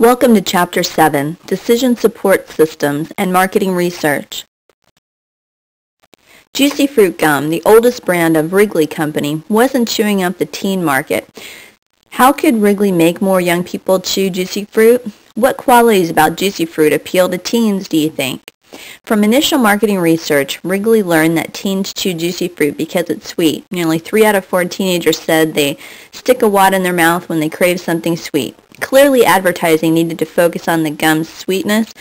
Welcome to Chapter 7, Decision Support Systems and Marketing Research. Juicy Fruit Gum, the oldest brand of Wrigley Company, wasn't chewing up the teen market. How could Wrigley make more young people chew Juicy Fruit? What qualities about Juicy Fruit appeal to teens, do you think? From initial marketing research, Wrigley learned that teens chew Juicy Fruit because it's sweet. Nearly 3 out of 4 teenagers said they stick a wad in their mouth when they crave something sweet. Clearly, advertising needed to focus on the gum's sweetness,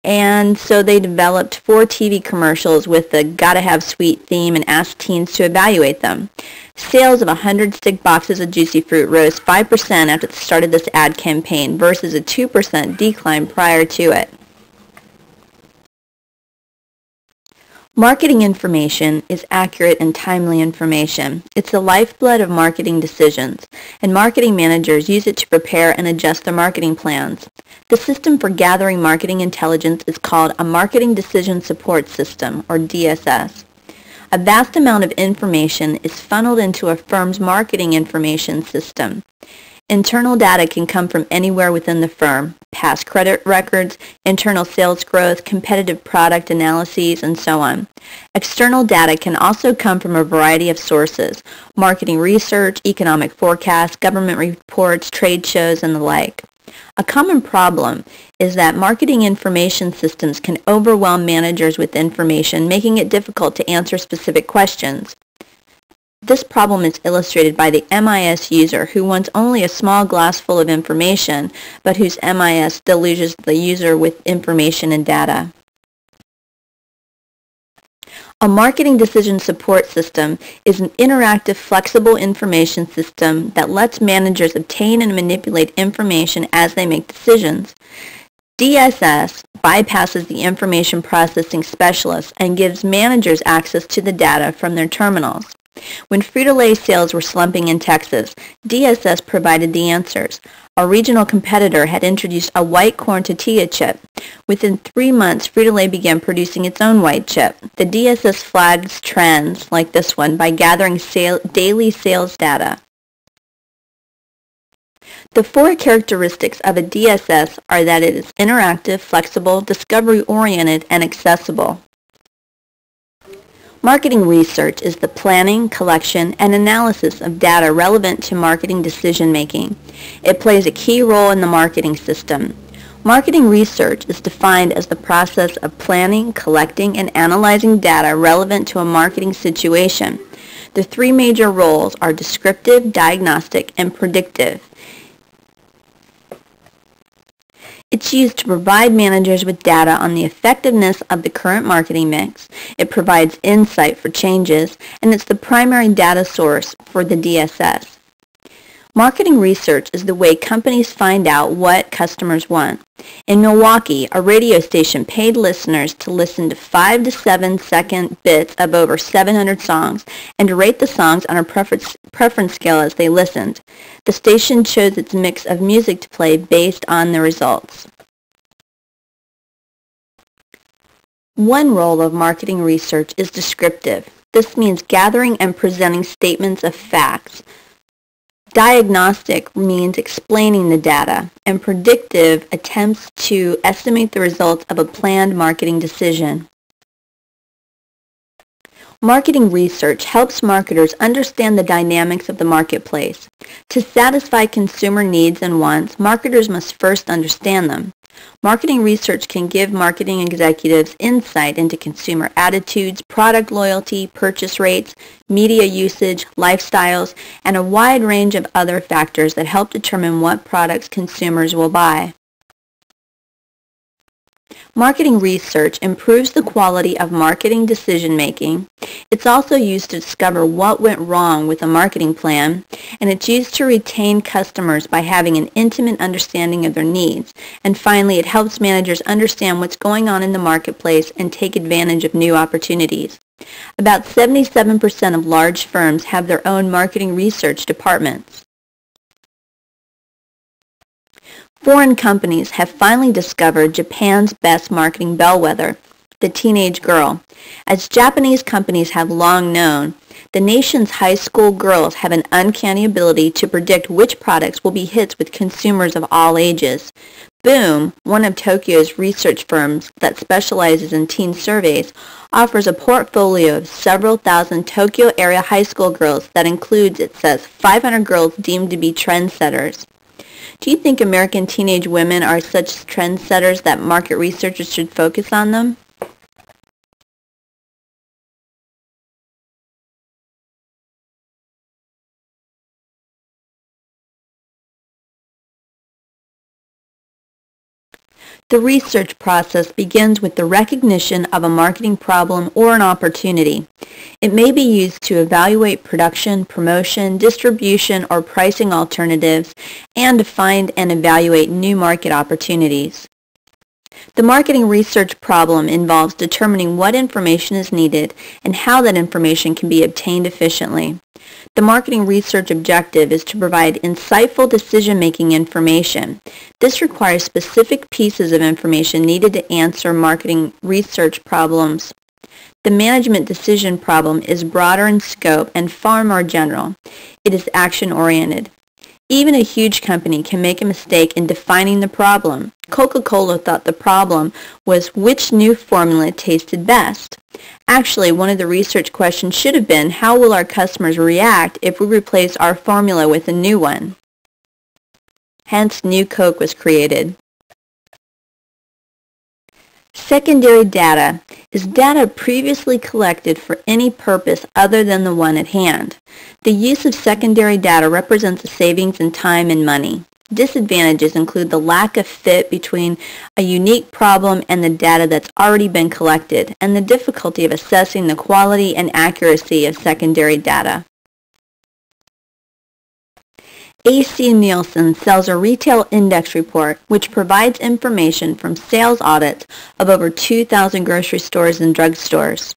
and so they developed 4 TV commercials with the gotta have sweet theme and asked teens to evaluate them. Sales of 100 stick boxes of Juicy Fruit rose 5% after the start of this ad campaign versus a 2% decline prior to it. Marketing information is accurate and timely information. It's the lifeblood of marketing decisions, and marketing managers use it to prepare and adjust their marketing plans. The system for gathering marketing intelligence is called a Marketing Decision Support System, or DSS. A vast amount of information is funneled into a firm's marketing information system. Internal data can come from anywhere within the firm: past credit records, internal sales growth, competitive product analyses, and so on. External data can also come from a variety of sources: marketing research, economic forecasts, government reports, trade shows, and the like. A common problem is that marketing information systems can overwhelm managers with information, making it difficult to answer specific questions. This problem is illustrated by the MIS user who wants only a small glass full of information, but whose MIS deluges the user with information and data. A marketing decision support system is an interactive, flexible information system that lets managers obtain and manipulate information as they make decisions. DSS bypasses the information processing specialists and gives managers access to the data from their terminals. When Frito-Lay sales were slumping in Texas, DSS provided the answers. A regional competitor had introduced a white corn tortilla chip. Within 3 months, Frito-Lay began producing its own white chip. The DSS flags trends like this one by gathering daily sales data. The 4 characteristics of a DSS are that it is interactive, flexible, discovery-oriented, and accessible. Marketing research is the planning, collection, and analysis of data relevant to marketing decision-making. It plays a key role in the marketing system. Marketing research is defined as the process of planning, collecting, and analyzing data relevant to a marketing situation. The 3 major roles are descriptive, diagnostic, and predictive. It's used to provide managers with data on the effectiveness of the current marketing mix. It provides insight for changes, and it's the primary data source for the DSS. Marketing research is the way companies find out what customers want. In Milwaukee, a radio station paid listeners to listen to 5 to 7 second bits of over 700 songs and to rate the songs on a preference scale as they listened. The station chose its mix of music to play based on the results. One role of marketing research is descriptive. This means gathering and presenting statements of facts. Diagnostic means explaining the data, and predictive attempts to estimate the results of a planned marketing decision. Marketing research helps marketers understand the dynamics of the marketplace. To satisfy consumer needs and wants, marketers must first understand them. Marketing research can give marketing executives insight into consumer attitudes, product loyalty, purchase rates, media usage, lifestyles, and a wide range of other factors that help determine what products consumers will buy. Marketing research improves the quality of marketing decision-making. It's also used to discover what went wrong with a marketing plan, and it's used to retain customers by having an intimate understanding of their needs. And finally, it helps managers understand what's going on in the marketplace and take advantage of new opportunities. About 77% of large firms have their own marketing research departments. Foreign companies have finally discovered Japan's best marketing bellwether, the teenage girl. As Japanese companies have long known, The nation's high school girls have an uncanny ability to predict which products will be hits with consumers of all ages. Boom, one of Tokyo's research firms that specializes in teen surveys, offers a portfolio of several thousand Tokyo area high school girls that includes, it says, 500 girls deemed to be trendsetters. Do you think American teenage women are such trendsetters that market researchers should focus on them? The research process begins with the recognition of a marketing problem or an opportunity. It may be used to evaluate production, promotion, distribution, or pricing alternatives, and to find and evaluate new market opportunities. The marketing research problem involves determining what information is needed and how that information can be obtained efficiently. The marketing research objective is to provide insightful decision-making information. This requires specific pieces of information needed to answer marketing research problems. The management decision problem is broader in scope and far more general. It is action-oriented. Even a huge company can make a mistake in defining the problem. Coca-Cola thought the problem was which new formula tasted best. Actually, one of the research questions should have been, how will our customers react if we replace our formula with a new one? Hence, New Coke was created. Secondary data is data previously collected for any purpose other than the one at hand. The use of secondary data represents a savings in time and money. Disadvantages include the lack of fit between a unique problem and the data that's already been collected, and the difficulty of assessing the quality and accuracy of secondary data. AC Nielsen sells a retail index report which provides information from sales audits of over 2,000 grocery stores and drugstores.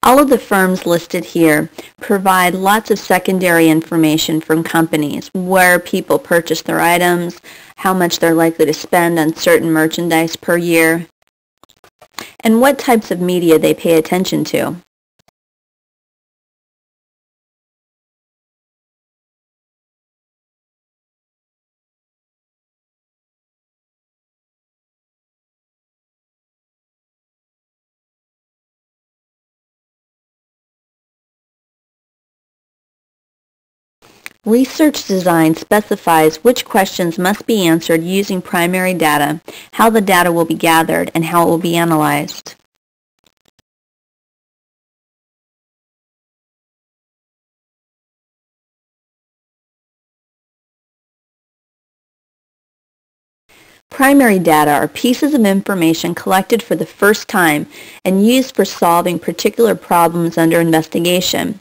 All of the firms listed here provide lots of secondary information from companies, where people purchase their items, how much they're likely to spend on certain merchandise per year, and what types of media they pay attention to. Research design specifies which questions must be answered using primary data, how the data will be gathered, and how it will be analyzed. Primary data are pieces of information collected for the first time and used for solving particular problems under investigation.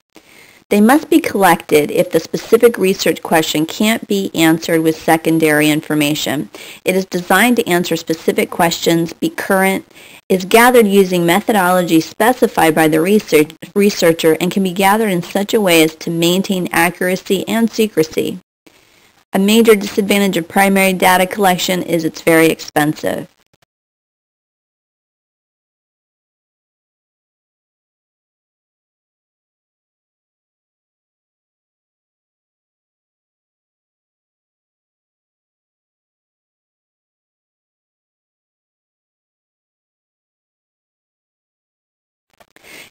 They must be collected if the specific research question can't be answered with secondary information. It is designed to answer specific questions, be current, is gathered using methodology specified by the researcher, and can be gathered in such a way as to maintain accuracy and secrecy. A major disadvantage of primary data collection is it's very expensive.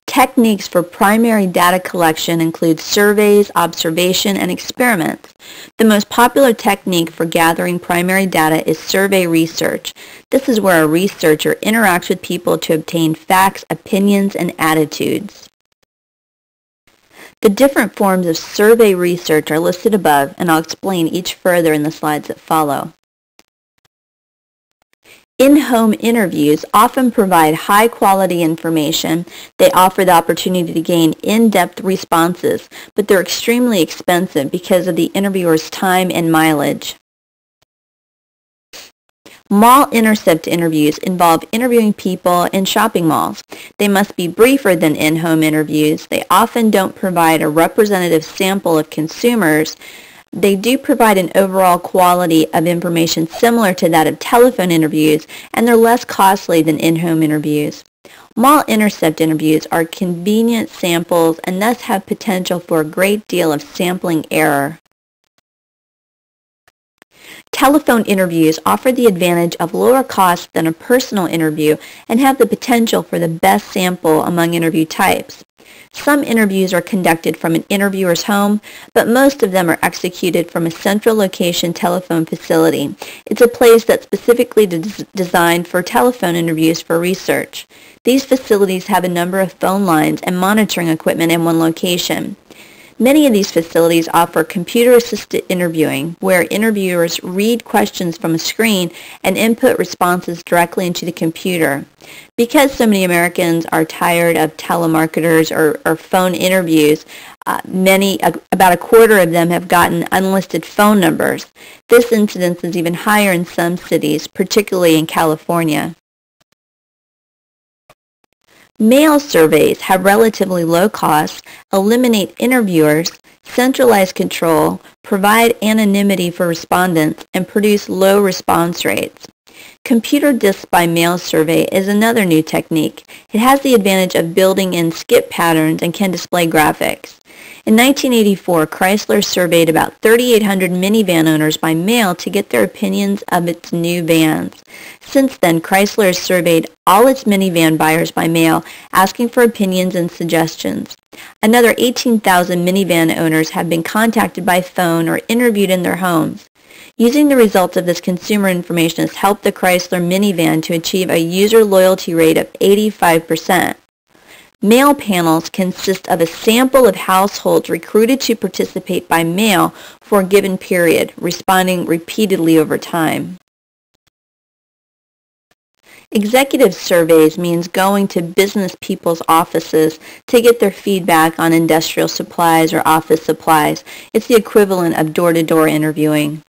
Techniques for primary data collection include surveys, observation, and experiments. The most popular technique for gathering primary data is survey research. This is where a researcher interacts with people to obtain facts, opinions, and attitudes. The different forms of survey research are listed above, and I'll explain each further in the slides that follow. In-home interviews often provide high-quality information. They offer the opportunity to gain in-depth responses, but they're extremely expensive because of the interviewer's time and mileage. Mall intercept interviews involve interviewing people in shopping malls. They must be briefer than in-home interviews. They often don't provide a representative sample of consumers. They do provide an overall quality of information similar to that of telephone interviews, and they're less costly than in-home interviews. Mall-intercept interviews are convenient samples and thus have potential for a great deal of sampling error. Telephone interviews offer the advantage of lower cost than a personal interview and have the potential for the best sample among interview types. Some interviews are conducted from an interviewer's home, but most of them are executed from a central location telephone facility. It's a place that's specifically designed for telephone interviews for research. These facilities have a number of phone lines and monitoring equipment in one location. Many of these facilities offer computer-assisted interviewing, where interviewers read questions from a screen and input responses directly into the computer. Because so many Americans are tired of telemarketers or phone interviews, about a quarter of them have gotten unlisted phone numbers. This incidence is even higher in some cities, particularly in California. Mail surveys have relatively low costs, eliminate interviewers, centralize control, provide anonymity for respondents, and produce low response rates. Computer disc by mail survey is another new technique. It has the advantage of building in skip patterns and can display graphics. In 1984, Chrysler surveyed about 3,800 minivan owners by mail to get their opinions of its new vans. Since then, Chrysler has surveyed all its minivan buyers by mail, asking for opinions and suggestions. Another 18,000 minivan owners have been contacted by phone or interviewed in their homes. Using the results of this consumer information has helped the Chrysler minivan to achieve a user loyalty rate of 85%. Mail panels consist of a sample of households recruited to participate by mail for a given period, responding repeatedly over time. Executive surveys means going to business people's offices to get their feedback on industrial supplies or office supplies. It's the equivalent of door-to-door interviewing.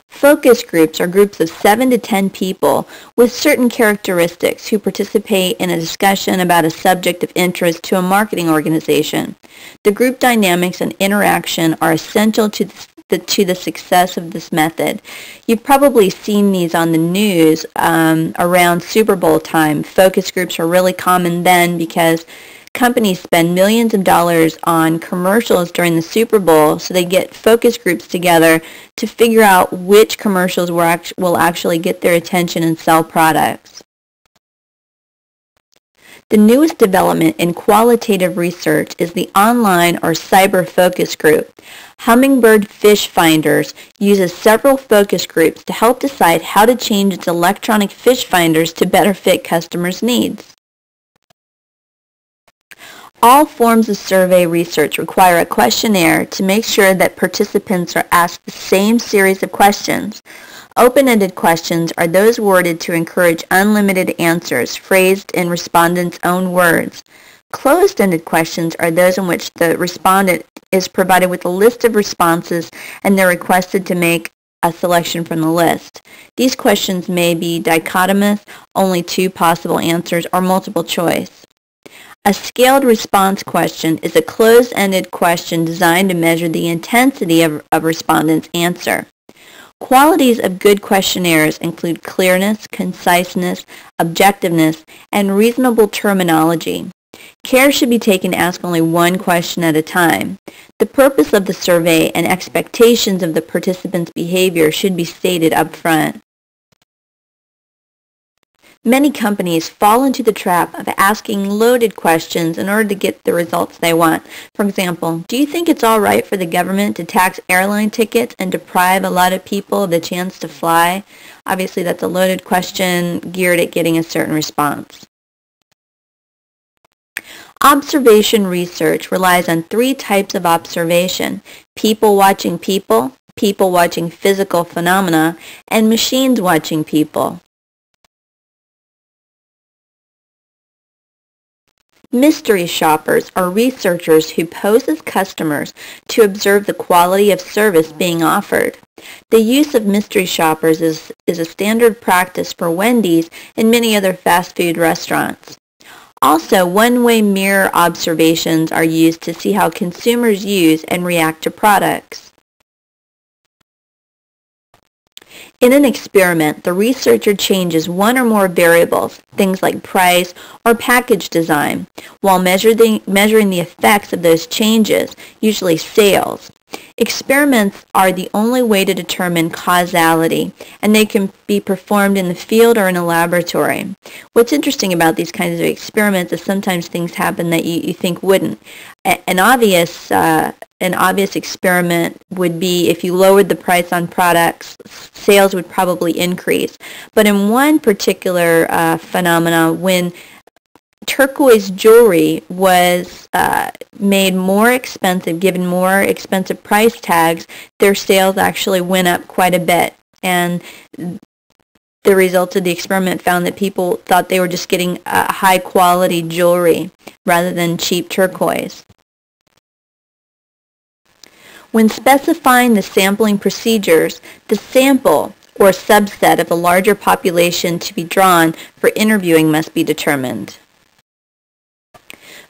Focus groups are groups of 7 to 10 people with certain characteristics who participate in a discussion about a subject of interest to a marketing organization. The group dynamics and interaction are essential to the success of this method. You've probably seen these on the news around Super Bowl time. Focus groups are really common then because companies spend millions of dollars on commercials during the Super Bowl, so they get focus groups together to figure out which commercials will actually get their attention and sell products. The newest development in qualitative research is the online or cyber focus group. Humminbird Fish Finders uses several focus groups to help decide how to change its electronic fish finders to better fit customers' needs. All forms of survey research require a questionnaire to make sure that participants are asked the same series of questions. Open-ended questions are those worded to encourage unlimited answers, phrased in respondents' own words. Closed-ended questions are those in which the respondent is provided with a list of responses and they're requested to make a selection from the list. These questions may be dichotomous, only 2 possible answers, or multiple choice. A scaled response question is a closed-ended question designed to measure the intensity of a respondent's answer. Qualities of good questionnaires include clearness, conciseness, objectiveness, and reasonable terminology. Care should be taken to ask only one question at a time. The purpose of the survey and expectations of the participants' behavior should be stated up front. Many companies fall into the trap of asking loaded questions in order to get the results they want. For example, do you think it's all right for the government to tax airline tickets and deprive a lot of people of the chance to fly? Obviously, that's a loaded question geared at getting a certain response. Observation research relies on 3 types of observation: people watching people, people watching physical phenomena, and machines watching people. Mystery shoppers are researchers who pose as customers to observe the quality of service being offered. The use of mystery shoppers is a standard practice for Wendy's and many other fast food restaurants. Also, one-way mirror observations are used to see how consumers use and react to products. In an experiment, the researcher changes one or more variables, things like price or package design, while measuring the effects of those changes, usually sales. Experiments are the only way to determine causality, and they can be performed in the field or in a laboratory. What's interesting about these kinds of experiments is sometimes things happen that you think wouldn't. An obvious experiment would be if you lowered the price on products, sales would probably increase. But in one particular phenomena, when turquoise jewelry was made more expensive, given more expensive price tags, their sales actually went up quite a bit. And the results of the experiment found that people thought they were just getting high quality jewelry rather than cheap turquoise. When specifying the sampling procedures, the sample or subset of a larger population to be drawn for interviewing must be determined.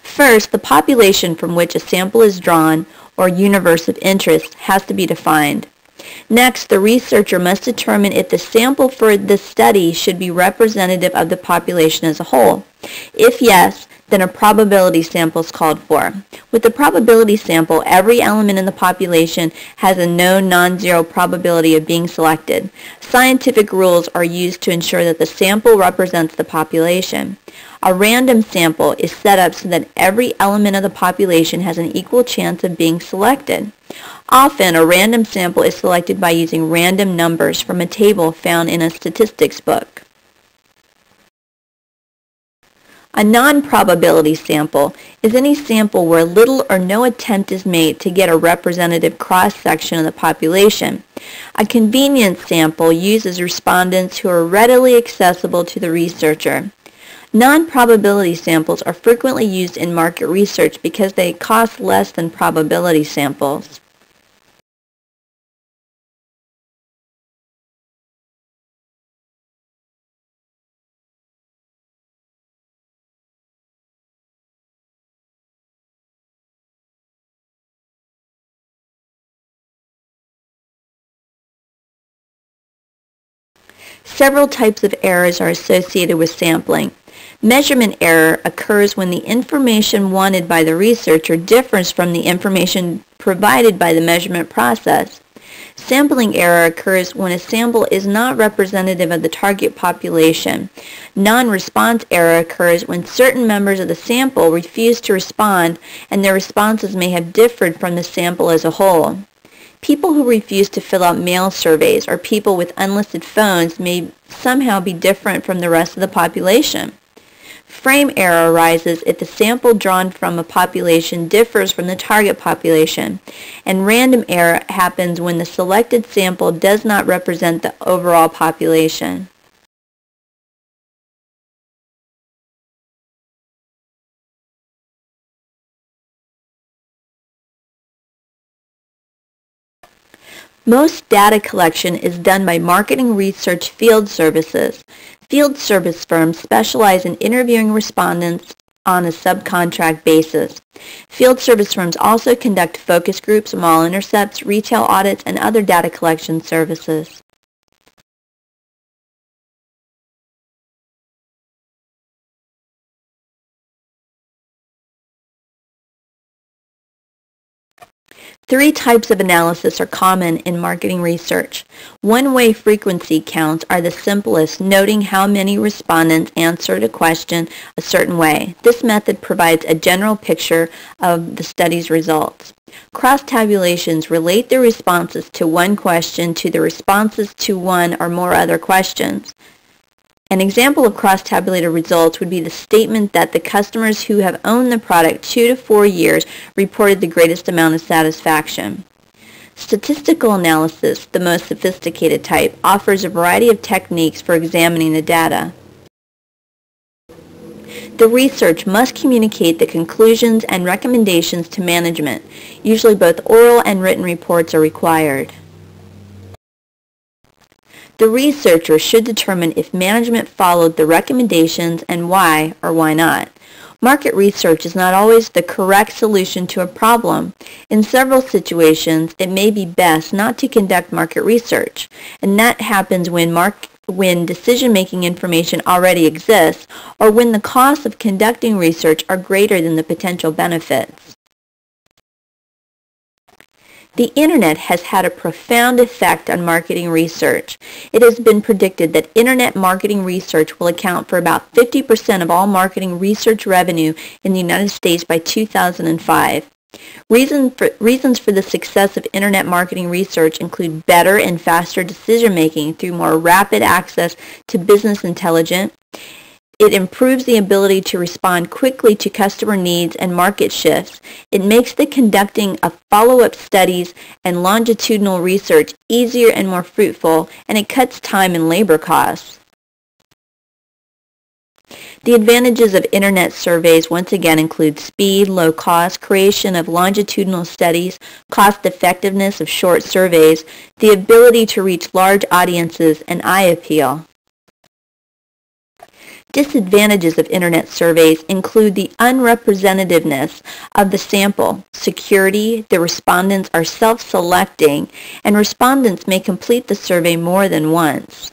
First, the population from which a sample is drawn, or universe of interest, has to be defined. Next, the researcher must determine if the sample for the study should be representative of the population as a whole. If yes, then a probability sample is called for. With the probability sample, every element in the population has a known non-zero probability of being selected. Scientific rules are used to ensure that the sample represents the population. A random sample is set up so that every element of the population has an equal chance of being selected. Often, a random sample is selected by using random numbers from a table found in a statistics book. A non-probability sample is any sample where little or no attempt is made to get a representative cross-section of the population. A convenience sample uses respondents who are readily accessible to the researcher. Non-probability samples are frequently used in market research because they cost less than probability samples. Several types of errors are associated with sampling. Measurement error occurs when the information wanted by the researcher differs from the information provided by the measurement process. Sampling error occurs when a sample is not representative of the target population. Non-response error occurs when certain members of the sample refuse to respond and their responses may have differed from the sample as a whole. People who refuse to fill out mail surveys or people with unlisted phones may somehow be different from the rest of the population. Frame error arises if the sample drawn from a population differs from the target population, and random error happens when the selected sample does not represent the overall population. Most data collection is done by marketing research field services. Field service firms specialize in interviewing respondents on a subcontract basis. Field service firms also conduct focus groups, mall intercepts, retail audits, and other data collection services. Three types of analysis are common in marketing research. One-way frequency counts are the simplest, noting how many respondents answered a question a certain way. This method provides a general picture of the study's results. Cross-tabulations relate the responses to one question to the responses to one or more other questions. An example of cross-tabulated results would be the statement that the customers who have owned the product 2 to 4 years reported the greatest amount of satisfaction. Statistical analysis, the most sophisticated type, offers a variety of techniques for examining the data. The research must communicate the conclusions and recommendations to management. Usually both oral and written reports are required. The researcher should determine if management followed the recommendations and why or why not. Market research is not always the correct solution to a problem. In several situations, it may be best not to conduct market research, and that happens when decision-making information already exists or when the costs of conducting research are greater than the potential benefits. The Internet has had a profound effect on marketing research. It has been predicted that Internet marketing research will account for about 50% of all marketing research revenue in the United States by 2005. Reasons for the success of Internet marketing research include better and faster decision-making through more rapid access to business intelligence. It improves the ability to respond quickly to customer needs and market shifts. It makes the conducting of follow-up studies and longitudinal research easier and more fruitful, and it cuts time and labor costs. The advantages of Internet surveys once again include speed, low cost, creation of longitudinal studies, cost effectiveness of short surveys, the ability to reach large audiences, and eye appeal. Disadvantages of Internet surveys include the unrepresentativeness of the sample, security, the respondents are self-selecting, and respondents may complete the survey more than once.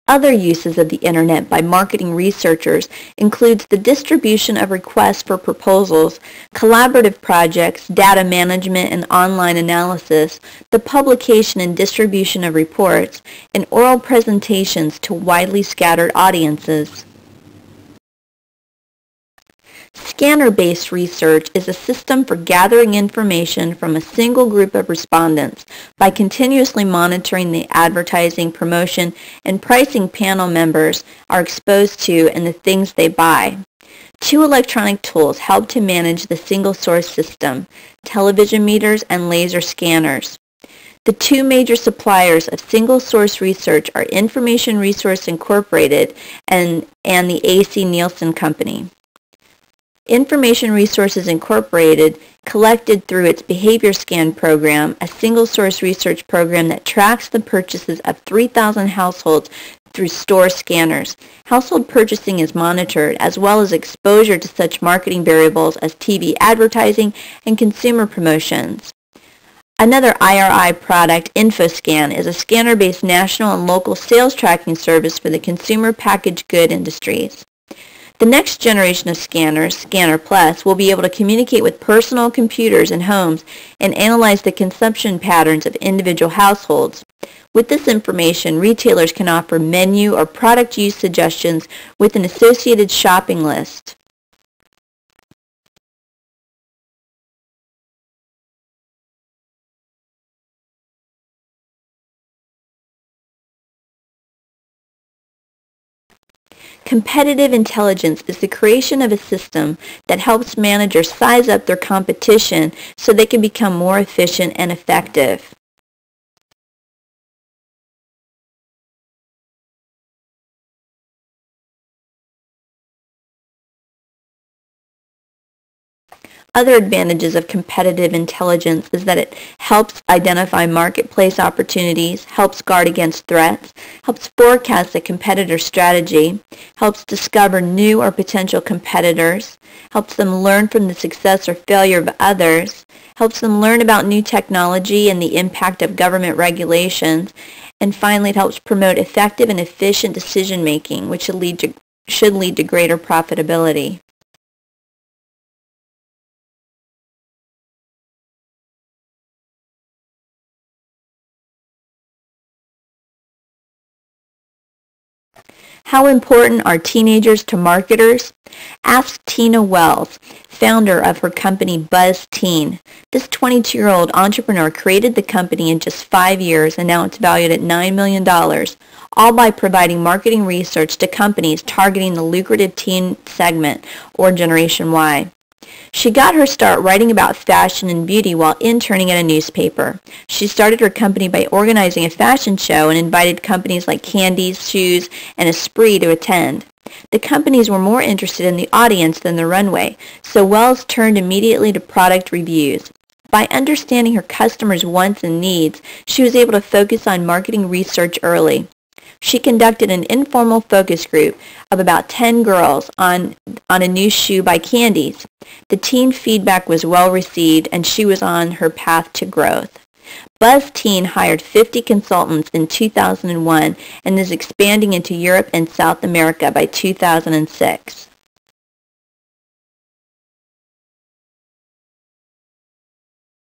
Other uses of the Internet by marketing researchers includes the distribution of requests for proposals, collaborative projects, data management and online analysis, the publication and distribution of reports, and oral presentations to widely scattered audiences. Scanner-based research is a system for gathering information from a single group of respondents by continuously monitoring the advertising, promotion, and pricing panel members are exposed to and the things they buy. Two electronic tools help to manage the single source system, television meters and laser scanners. The two major suppliers of single source research are Information Resource Incorporated and the A.C. Nielsen Company. Information Resources Incorporated collected through its Behavior Scan program, a single-source research program that tracks the purchases of 3,000 households through store scanners. Household purchasing is monitored, as well as exposure to such marketing variables as TV advertising and consumer promotions. Another IRI product, InfoScan, is a scanner-based national and local sales tracking service for the consumer packaged good industries. The next generation of scanners, Scanner Plus, will be able to communicate with personal computers in homes and analyze the consumption patterns of individual households. With this information, retailers can offer menu or product use suggestions with an associated shopping list. Competitive intelligence is the creation of a system that helps managers size up their competition so they can become more efficient and effective. Other advantages of competitive intelligence is that it helps identify marketplace opportunities, helps guard against threats, helps forecast a competitor's strategy, helps discover new or potential competitors, helps them learn from the success or failure of others, helps them learn about new technology and the impact of government regulations, and finally it helps promote effective and efficient decision-making, which should lead to greater profitability. How important are teenagers to marketers? Ask Tina Wells, founder of her company BuzzTeen. This 22-year-old entrepreneur created the company in just 5 years, and now it's valued at $9 million, all by providing marketing research to companies targeting the lucrative teen segment, or Generation Y. She got her start writing about fashion and beauty while interning at a newspaper. She started her company by organizing a fashion show and invited companies like Candies, Shoes, and Esprit to attend. The companies were more interested in the audience than the runway, so Wells turned immediately to product reviews. By understanding her customers' wants and needs, she was able to focus on marketing research early. She conducted an informal focus group of about 10 girls on a new shoe by Candies. The teen feedback was well received, and she was on her path to growth. BuzzTeen hired 50 consultants in 2001 and is expanding into Europe and South America by 2006.